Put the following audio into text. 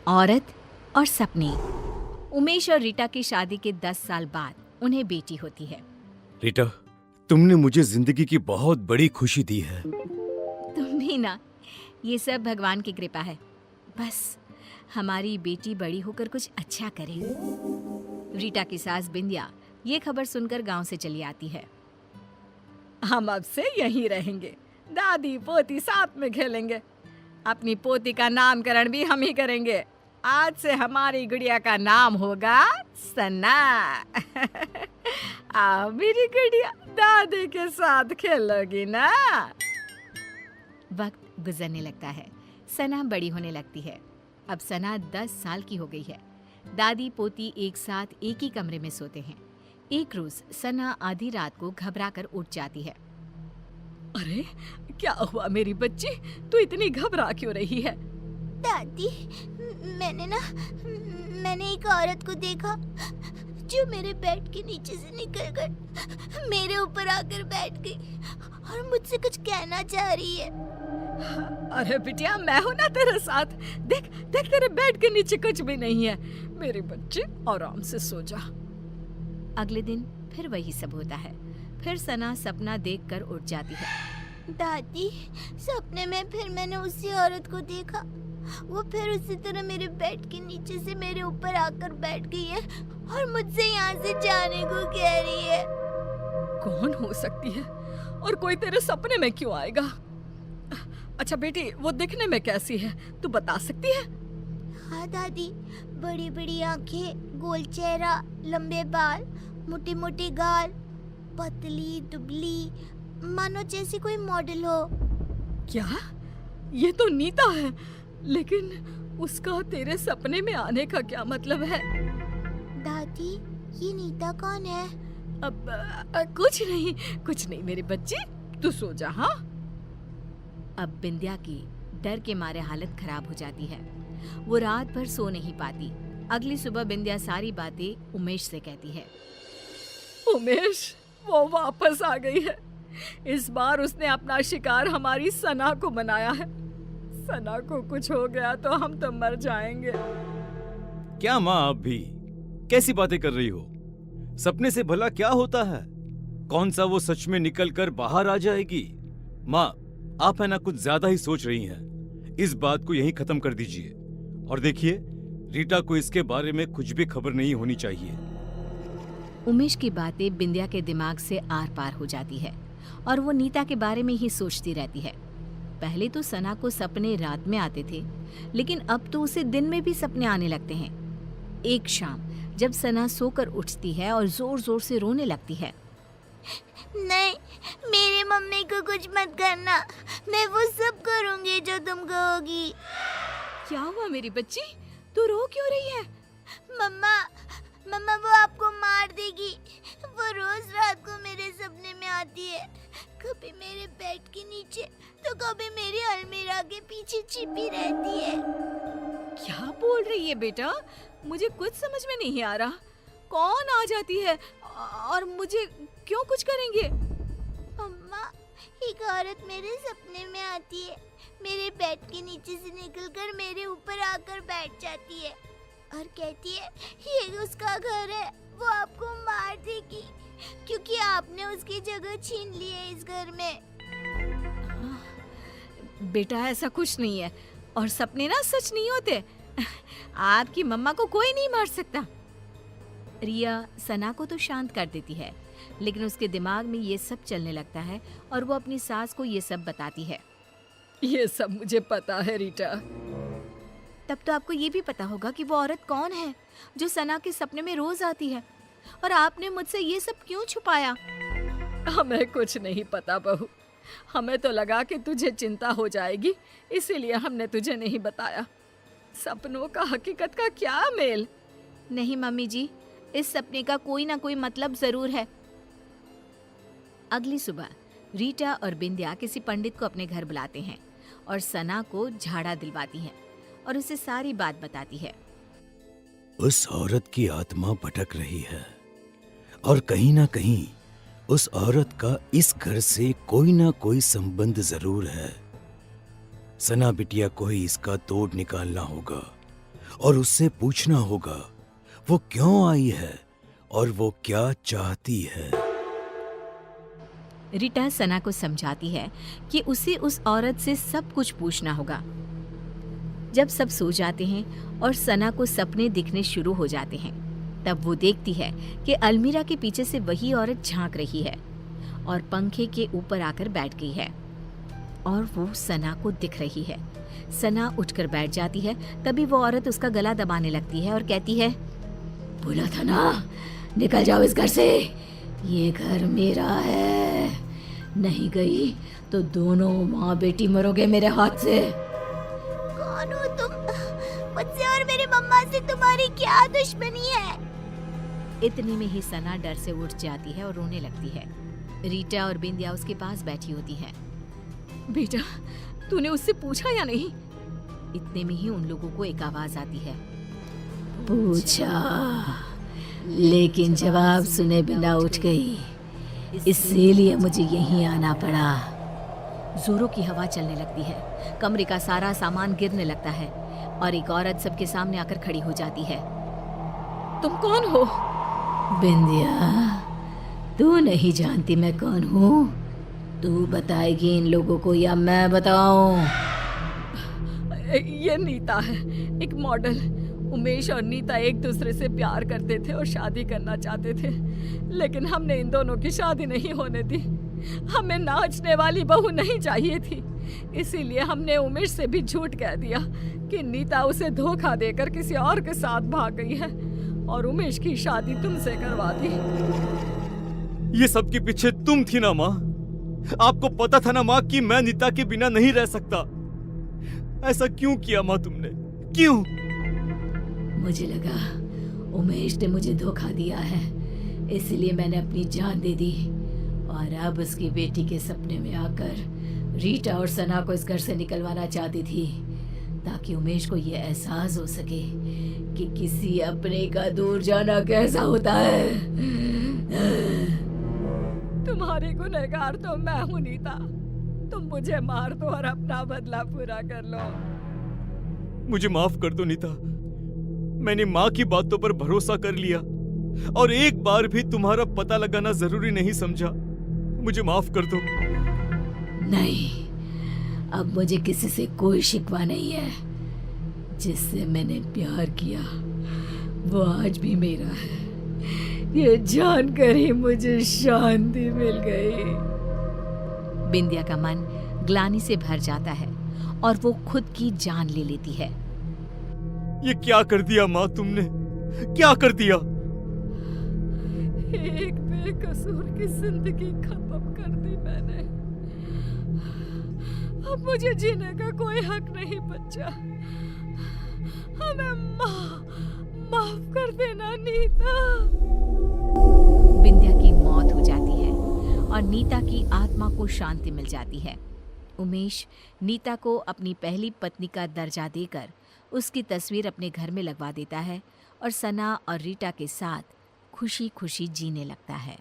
औरत और सपने। उमेश और रीटा की शादी के 10 साल बाद उन्हें बेटी होती है। रीटा, तुमने मुझे जिंदगी की बहुत बड़ी खुशी दी है। तुम भी ना, ये सब भगवान की कृपा है। बस हमारी बेटी बड़ी होकर कुछ अच्छा करे। रीटा की सास बिंदिया ये खबर सुनकर गांव से चली आती है। हम अब से यहीं रहेंगे, दादी पोती साथ में खेलेंगे। अपनी पोती का नामकरण भी हम ही करेंगे। आज से हमारी गुड़िया का नाम होगा सना। आओ मेरी गुड़िया, दादी के साथ खेलोगी ना। वक्त गुजरने लगता है, सना बड़ी होने लगती है। अब सना 10 साल की हो गई है। दादी पोती एक साथ एक ही कमरे में सोते हैं। एक रोज सना आधी रात को घबराकर उठ जाती है। अरे क्या हुआ मेरी बच्ची, तू इतनी घबरा क्यों रही है? दादी, मैंने एक औरत को देखा जो मेरे बेड के नीचे से निकलकर मेरे ऊपर आकर बैठ गई और मुझसे कुछ कहना चाह रही है। अरे बिटिया, मैं हूं ना तेरे साथ। देख देख, तेरे बेड के नीचे कुछ भी नहीं है। मेरी बच्ची आराम से सो जा। अगले दिन फिर वही सब होता है। फिर सना सपना देखकर उठ जाती है। दादी, सपने में फिर मैंने उसी औरत को देखा। वो फिर उसी तरह मेरे बेड के नीचे से मेरे ऊपर आकर बैठ गई है और मुझसे यहाँ से जाने को कह रही है। कौन हो सकती है और कोई तेरे सपने में क्यों आएगा? अच्छा बेटी, वो दिखने में कैसी है, तू बता सकती है? हाँ दादी, बड़ी बड़ी आंखें, गोल चेहरा, लंबे बाल, मोटे मोटे गाल, पतली दुबली, मानो जैसी कोई मॉडल हो। क्या? ये तो नीता है, लेकिन उसका तेरे सपने में आने का क्या मतलब है? दादी, ये नीता कौन है? अब कुछ नहीं मेरी बच्ची, तू सो जा। हाँ, अब बिंदिया की डर के मारे हालत खराब हो जाती है। वो रात भर सो नहीं पाती। अगली सुबह बिंदिया सारी बातें उमेश से कहती है। उमेश, वो वापस आ गई है। इस बार उसने अपना शिकार हमारी सना को बनाया है। सना को कुछ हो गया तो हम तो मर जाएंगे। क्या माँ, आप भी कैसी बातें कर रही हो? सपने से भला क्या होता है? कौन सा वो सच में निकल कर बाहर आ जाएगी? माँ, आप है ना कुछ ज्यादा ही सोच रही हैं। इस बात को यहीं खत्म कर दीजिए। और देखिए, रीटा को इसके बारे में कुछ भी खबर नहीं होनी चाहिए। उमेश की बातें बिंदिया के दिमाग से आर पार हो जाती है और वो नीता के बारे में ही सोचती रहती है। पहले तो सना को सपने रात में आते थे, लेकिन अब तो उसे दिन में भी सपने आने लगते हैं। एक शाम जब सना सोकर उठती है और जोर जोर से रोने लगती है। नहीं, मेरी मम्मी को कुछ मत करना। मैं वो सब करूंगी जो तुम कहोगी। क्या हुआ मेरी बच्ची, तू रो क्यों रही है? मम्मा वो आपको मार देगी। वो रोज रात को मेरे सपने में आती है, कभी मेरे बेड के नीचे तो कभी मेरी अलमीरा के पीछे छिपी रहती है। क्या बोल रही है बेटा? मुझे कुछ समझ में नहीं आ रहा। कौन आ जाती है और मुझे क्यों कुछ करेंगे? अम्मा, एक औरत मेरे सपने में आती है, मेरे बेड के नीचे से निकलकर मेरे ऊपर आकर बैठ जाती है और कहती है ये उसका घर है, वो आपको मार देगी क्योंकि आपने उसकी जगह छीन ली है इस घर में। बेटा, ऐसा कुछ नहीं है और सपने ना सच नहीं होते। आपकी मम्मा को कोई नहीं मार सकता। रिया सना को तो शांत कर देती है, लेकिन उसके दिमाग में ये सब चलने लगता है और वो अपनी सास को ये सब बताती है। ये सब मुझे पता है रीटा। तब तो आपको ये भी पता होगा कि वो औरत कौन है जो सना के सपने में रोज आती है, और आपने मुझसे ये सब क्यों छुपाया? हमें कुछ नहीं पता बहू। हमें तो लगा कि तुझे चिंता हो जाएगी, इसीलिए हमने तुझे नहीं बताया। सपनों का हकीकत का क्या मेल? नहीं मम्मी जी, इस सपने का कोई ना कोई मतलब जरूर है। अगली सुबह रीटा और बिंदिया किसी पंडित को अपने घर बुलाते हैं और सना को झाड़ा दिलवाती हैं और उसे सारी बात बताती है। उस औरत की आत्मा भटक रही है और कहीं ना कहीं उस औरत का इस घर से कोई ना कोई संबंध जरूर है। सना बिटिया को ही इसका तोड़ निकालना होगा और उससे पूछना होगा वो क्यों आई है और वो क्या चाहती है। रीटा सना को समझाती है कि उसे उस औरत से सब कुछ पूछना होगा। जब सब सो जाते हैं और सना को सपने दिखने शुरू हो जाते हैं, तब वो देखती है कि अलमीरा के पीछे से वही औरत झांक रही है और पंखे के ऊपर आकर बैठ गई है और वो सना को दिख रही है। सना उठकर बैठ जाती है। तभी वो औरत उसका गला दबाने लगती है और कहती है, बोला था ना, निकल जाओ इस घर से, ये घर मेरा है, नहीं गई तो दोनों माँ बेटी मरोगे मेरे हाथ से। कौन हो तुम? मुझसे और मेरी मम्मा से तुम्हारी क्या दुश्मनी है? इतने में ही सना डर से उठ जाती है और रोने लगती है। रीटा और बिंदिया उसके पास बैठी होती है। बेटा, तूने उससे पूछा या नहीं? इतने में ही उन लोगों को एक आवाज आती है, पूछा, लेकिन जवाब सुने बिना उठ गई, इसीलिए मुझे यहीं आना पड़ा। जोरों की हवा चलने लगती है, कमरे का सारा सामान गिरने लगता है और एक औरत सबके सामने आकर खड़ी हो जाती है। तुम कौन हो? बिंदिया, तू नहीं जानती मैं कौन हूँ? तू बताएगी इन लोगों को या मैं बताऊं? ये नीता है, एक मॉडल। उमेश और नीता एक दूसरे से प्यार करते थे और शादी करना चाहते थे, लेकिन हमने इन दोनों की शादी नहीं होने दी। हमें नाचने वाली बहू नहीं चाहिए थी, इसीलिए हमने उमेश से भी झूठ कह दिया कि नीता उसे धोखा देकर किसी और के साथ भाग गई है और उमेश की शादी तुमसे करवा दी। ये सब के पीछे तुम थी ना माँ? आपको पता था ना माँ कि मैं नीता के बिना नहीं रह सकता। ऐसा क्यों किया माँ तुमने? क्यों? मुझे लगा उमेश ने मुझे धोखा दिया है, इसलिए मैंने अपनी जान दे दी और अब उसकी बेटी के सपने में आकर रीटा और सना को इस घर से निकलवाना चाहती थी, ताकि उमेश को ये एहसास हो सके कि किसी अपने का दूर जाना कैसा होता है। तुम्हारी गुनहगार तो मैं हूँ नीता, तुम मुझे मार दो और अपना बदला पूरा कर लो। मुझे माफ कर दो नीता, मैंने माँ की बातों पर भरोसा कर लिया और एक बार भी तुम्हारा पता लगाना जरूरी नहीं समझा। मुझे माफ कर दो। नहीं, अब मुझे किसी से कोई शिकवा नहीं है। जिससे मैंने प्यार किया वो आज भी मेरा है। ये जानकर ही मुझे शांति मिल गई। बिंदिया का मन ग्लानि से भर जाता है और वो खुद की जान ले लेती है। ये क्या कर दिया माँ तुमने? क्या कर दिया? एक बेकसूर की जिंदगी खत्म कर दी मैंने। अब मुझे जीने का कोई हक नहीं बचा। हमें माफ कर देना नीता। बिंदिया की मौत हो जाती है और नीता की आत्मा को शांति मिल जाती है। उमेश नीता को अपनी पहली पत्नी का दर्जा देकर उसकी तस्वीर अपने घर में लगवा देता है और सना और रीटा के साथ खुशी खुशी जीने लगता है।